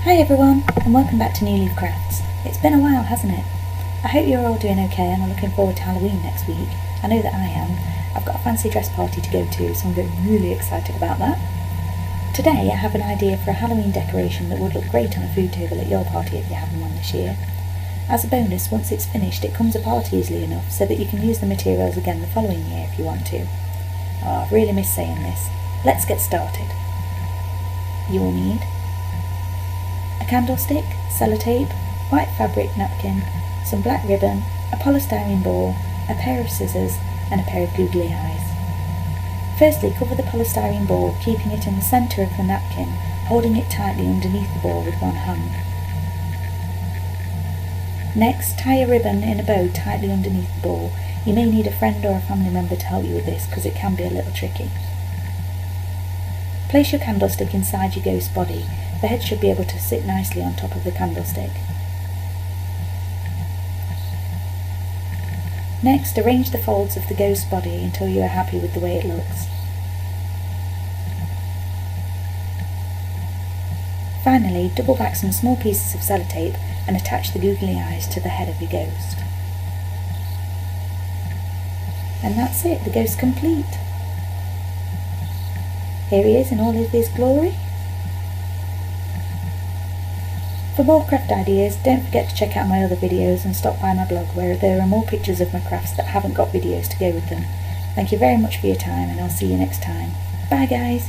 Hi everyone, and welcome back to New Leaf Crafts. It's been a while, hasn't it? I hope you're all doing okay and are looking forward to Halloween next week. I know that I am. I've got a fancy dress party to go to, so I'm getting really excited about that. Today I have an idea for a Halloween decoration that would look great on a food table at your party if you're having one this year. As a bonus, once it's finished, it comes apart easily enough so that you can use the materials again the following year if you want to. Oh, I've really missed saying this. Let's get started. You will need a candlestick, sellotape, white fabric napkin, some black ribbon, a polystyrene ball, a pair of scissors and a pair of googly eyes. Firstly, cover the polystyrene ball, keeping it in the centre of the napkin, holding it tightly underneath the ball with one hand. Next, tie a ribbon in a bow tightly underneath the ball. You may need a friend or a family member to help you with this because it can be a little tricky. Place your candlestick inside your ghost's body. The head should be able to sit nicely on top of the candlestick. Next, arrange the folds of the ghost's body until you are happy with the way it looks. Finally, double back some small pieces of sellotape and attach the googly eyes to the head of your ghost. And that's it, the ghost's complete. Here he is in all of his glory. For more craft ideas, don't forget to check out my other videos and stop by my blog where there are more pictures of my crafts that haven't got videos to go with them. Thank you very much for your time and I'll see you next time. Bye guys!